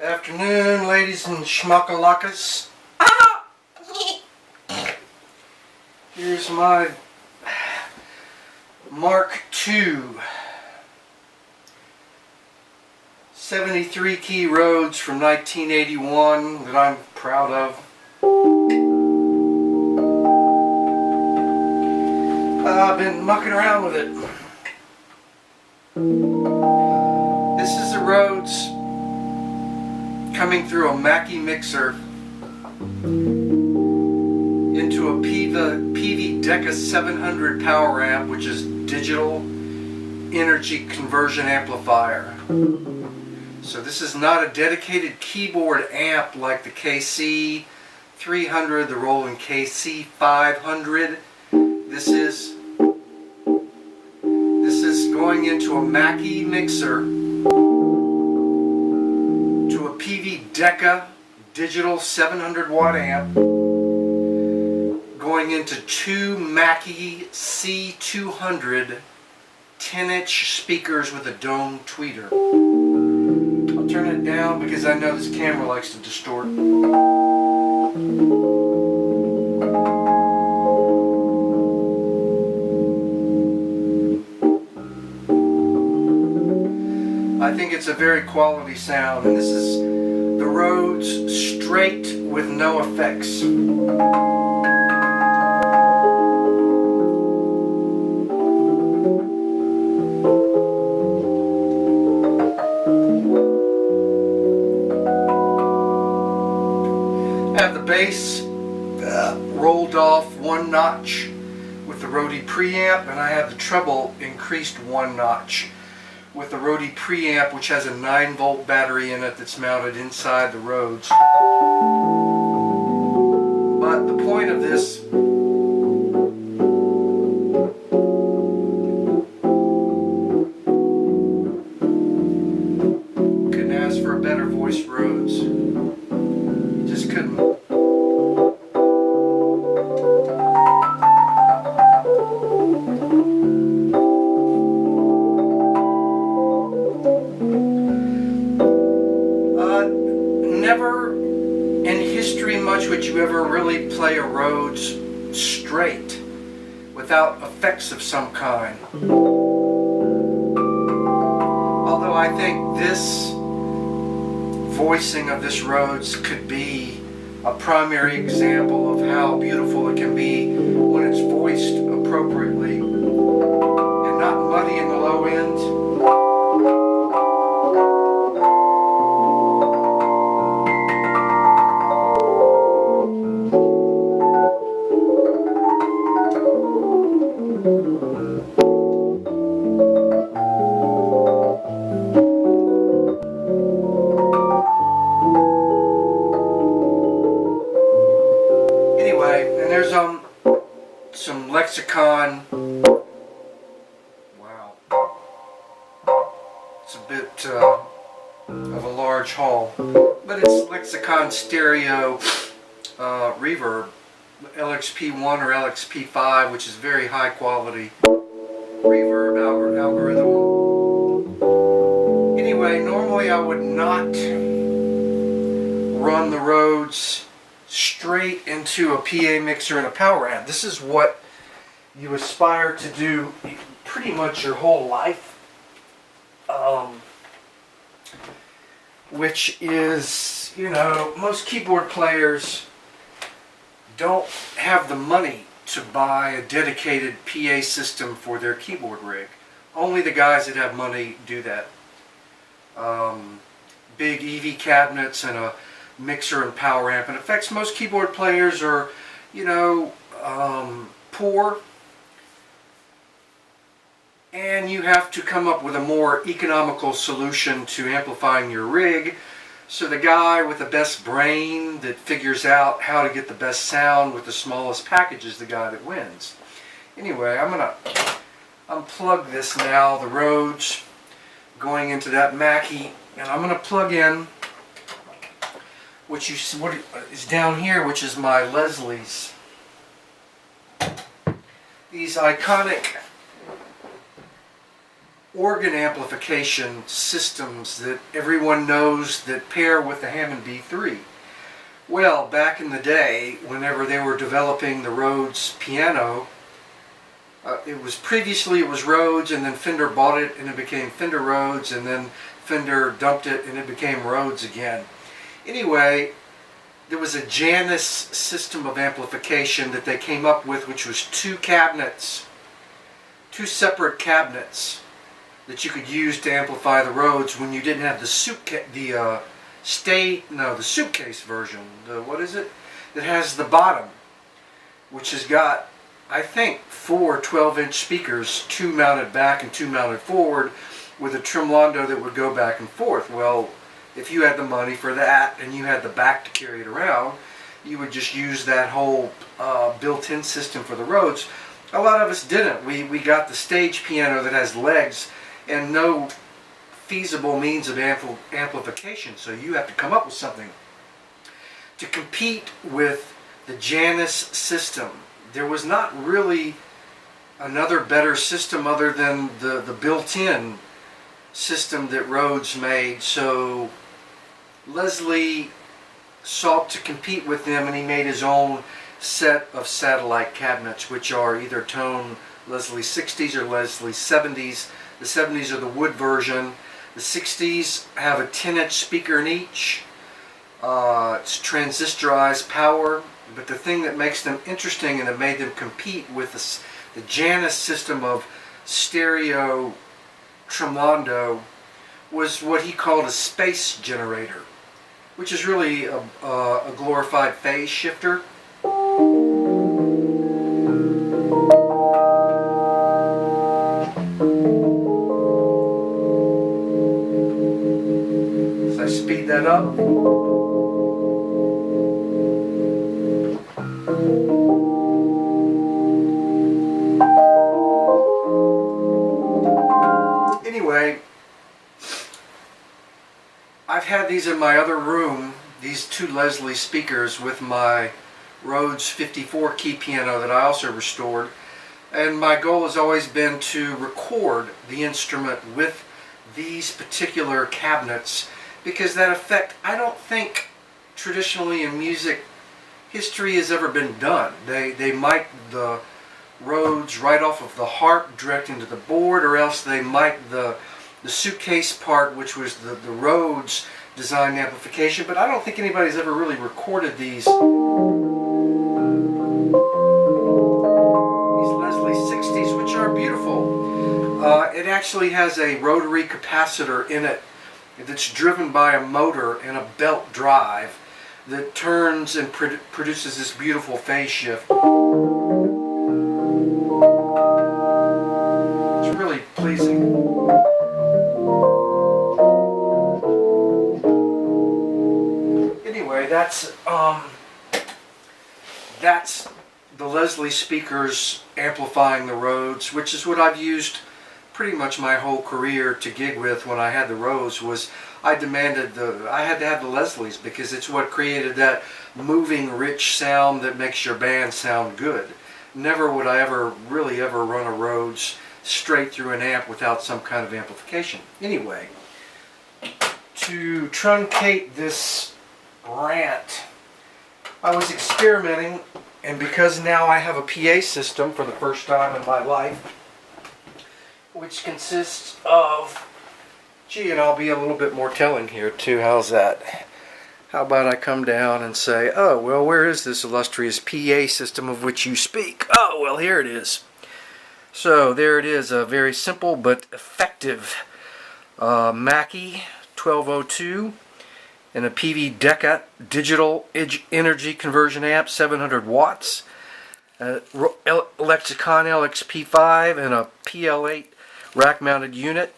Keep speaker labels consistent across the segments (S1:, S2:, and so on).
S1: Afternoon, ladies and schmuckalakas. Here's my Mark II 73 key Rhodes from 1981 that I'm proud of. I've been mucking around with it. This is a Rhodes coming through a Mackie mixer into a PV Deca 700 power amp, which is digital energy conversion amplifier. So this is not a dedicated keyboard amp like the KC 300, the Roland KC 500. This is going into a Mackie mixer to a PV Deca digital 700 watt amp, going into two Mackie C200 10-inch speakers with a dome tweeter. I'll turn it down because I know this camera likes to distort. I think it's a very quality sound, and this is the Rhodes straight with no effects. I have the bass rolled off one notch with the Rhodes preamp, and I have the treble increased one notch with the Rhodes preamp, which has a 9-volt battery in it that's mounted inside the Rhodes. But the point of this couldn't ask for a better voice Rhodes. Just couldn't. Never in history much would you ever really play a Rhodes straight without effects of some kind. Although I think this voicing of this Rhodes could be a primary example of how beautiful it can be when it's voiced appropriately and not muddy in the low end. And there's some lexicon. Wow, it's a bit of a large haul, but it's lexicon stereo reverb, LXP1 or LXP5, which is very high quality reverb algorithm. Anyway, normally I would not run the Rhodes straight into a PA mixer and a power amp. This is what you aspire to do pretty much your whole life, which is, you know, most keyboard players don't have the money to buy a dedicated PA system for their keyboard rig. Only the guys that have money do that. Big EV cabinets and a mixer and power amp. And effects, most keyboard players are, you know, poor, and you have to come up with a more economical solution to amplifying your rig. So the guy with the best brain that figures out how to get the best sound with the smallest package is the guy that wins. Anyway, I'm gonna unplug this now, the Rhodes going into that Mackie, and I'm gonna plug in what is down here, which is my Leslie's. These iconic organ amplification systems that everyone knows that pair with the Hammond B3. Well, back in the day, whenever they were developing the Rhodes piano, it was Rhodes, and then Fender bought it and it became Fender Rhodes, and then Fender dumped it and it became Rhodes again. Anyway, there was a Janus system of amplification that they came up with, which was two separate cabinets that you could use to amplify the Rhodes when you didn't have the suitcase version. What is it? That has the bottom, which has got, I think, 4 12-inch speakers, 2 mounted back and 2 mounted forward, with a tremolando that would go back and forth. Well, if you had the money for that and you had the back to carry it around, you would just use that whole built-in system for the Rhodes. A lot of us didn't. We got the stage piano that has legs and no feasible means of amplification, so you have to come up with something to compete with the Janus system. There was not really another better system other than the built-in system that Rhodes made, so Leslie sought to compete with them, and he made his own set of satellite cabinets, which are either tone Leslie 60s or Leslie 70s. The 70s are the wood version. The 60s have a 10-inch speaker in each. It's transistorized power, but the thing that makes them interesting and that made them compete with the Janus system of stereo tremolando was what he called a space generator, which is really a glorified phase shifter. So I speed that up. Anyway, I've had these in my other room, these two Leslie speakers with my Rhodes 54 key piano that I also restored, and my goal has always been to record the instrument with these particular cabinets, because that effect, I don't think traditionally in music history has ever been done. They mic the Rhodes right off of the harp direct into the board, or else they mic the suitcase part, which was the Rhodes designed amplification, but I don't think anybody's ever really recorded these Leslie 60s, which are beautiful. It actually has a rotary capacitor in it that's driven by a motor and a belt drive that turns and produces this beautiful phase shift. It's really pleasing. Anyway, that's the Leslie speakers amplifying the Rhodes, which is what I've used pretty much my whole career to gig with. When I had the Rhodes, was I had to have the Leslies, because it's what created that moving, rich sound that makes your band sound good. Never would I ever run a Rhodes straight through an amp without some kind of amplification. Anyway, to truncate this rant, I was experimenting, and because now I have a PA system for the first time in my life, which consists of, and I'll be a little bit more telling here too. How's that? How about I come down and say, oh, well, where is this illustrious PA system of which you speak? Oh, well, here it is. So there it is, a very simple but effective Mackie 1202 and a PV Deca digital energy conversion amp, 700 watts, Lexicon LXP5 and a PL8 rack mounted unit.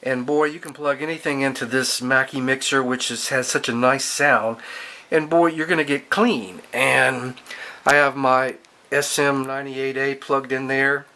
S1: And boy, you can plug anything into this Mackie mixer, which has such a nice sound, and boy, you're going to get clean. And I have my SM98A plugged in there,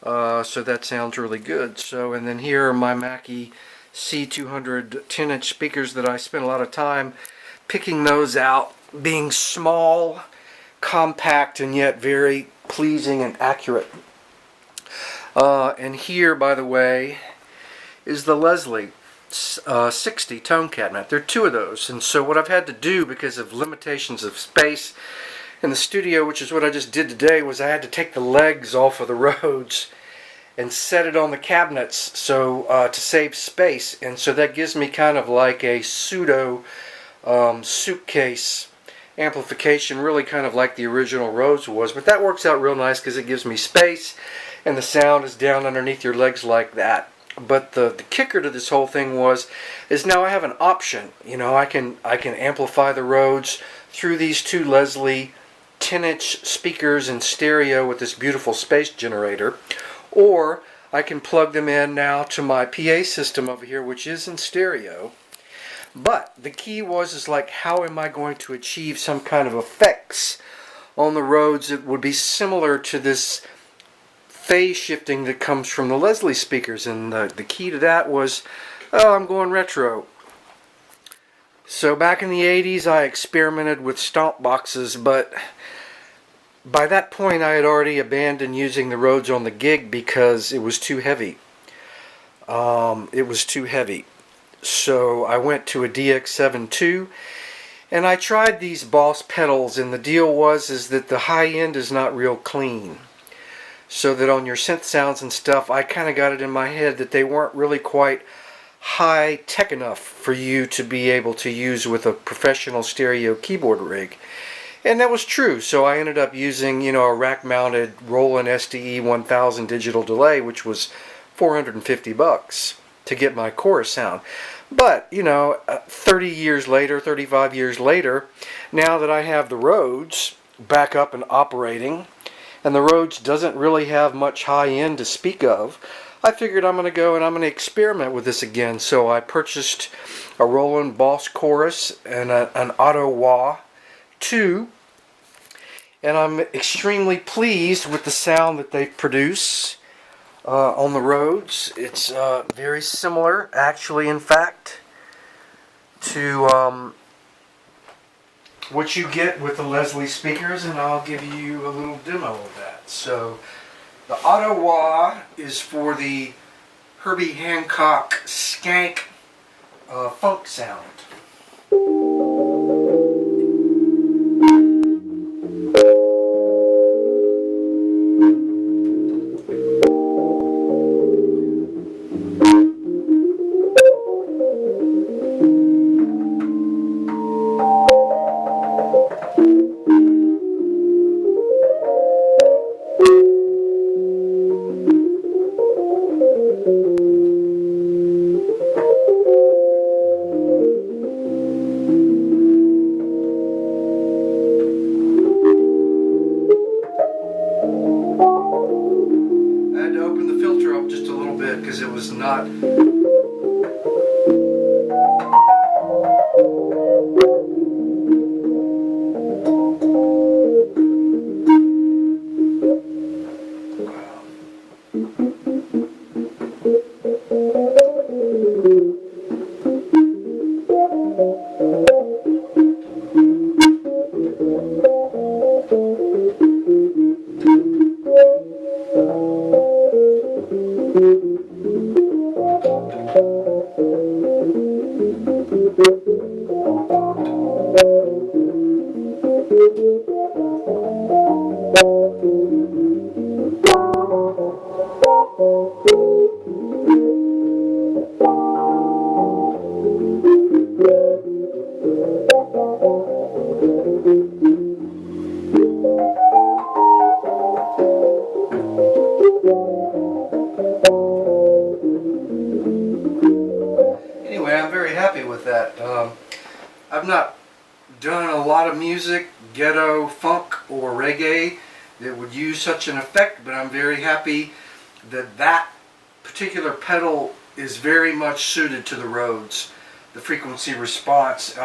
S1: so that sounds really good. So, and then here are my Mackie C200 10-inch speakers that I spent a lot of time picking those out, being small, compact, and yet very pleasing and accurate. And here, by the way, is the Leslie 60 tone cabinet. There are two of those, and so what I've had to do because of limitations of space in the studio, which is what I just did today, was I had to take the legs off of the Rhodes and set it on the cabinets so to save space, and so that gives me kind of like a pseudo suitcase amplification, really kind of like the original Rhodes was, but that works out real nice because it gives me space and the sound is down underneath your legs like that. But the kicker to this whole thing is now I have an option. You know, I can amplify the Rhodes through these two Leslie 10-inch speakers in stereo with this beautiful space generator, or I can plug them in now to my PA system over here, which is in stereo. But the key is like, how am I going to achieve some kind of effects on the Rhodes that would be similar to this phase shifting that comes from the Leslie speakers? And the key to that was, oh, I'm going retro. So back in the 80s I experimented with stomp boxes, but by that point I had already abandoned using the Rhodes on the gig because it was too heavy. It was too heavy. So I went to a DX7 II and I tried these Boss pedals, and the deal is that the high end is not real clean. So that on your synth sounds and stuff, I kind of got it in my head that they weren't really quite high tech enough for you to be able to use with a professional stereo keyboard rig. And that was true. So I ended up using, you know, a rack mounted Roland SDE 1000 digital delay, which was $450 to get my chorus sound. But, you know, 30 years later, 35 years later, now that I have the Rhodes back up and operating, and the Rhodes doesn't really have much high end to speak of, I figured I'm going to go and I'm going to experiment with this again. So I purchased a Roland Boss chorus and an Auto Wah 2, and I'm extremely pleased with the sound that they produce on the Rhodes. It's very similar, actually, in fact, to what you get with the Leslie speakers, and I'll give you a little demo of that. So the Auto Wah is for the Herbie Hancock skank funk sound. Because it was not. Anyway, I'm very happy with that. I've not done a lot of music, ghetto, funk, or reggae that would use such an effect, but I'm very happy that that particular pedal is very much suited to the Rhodes. The frequency response.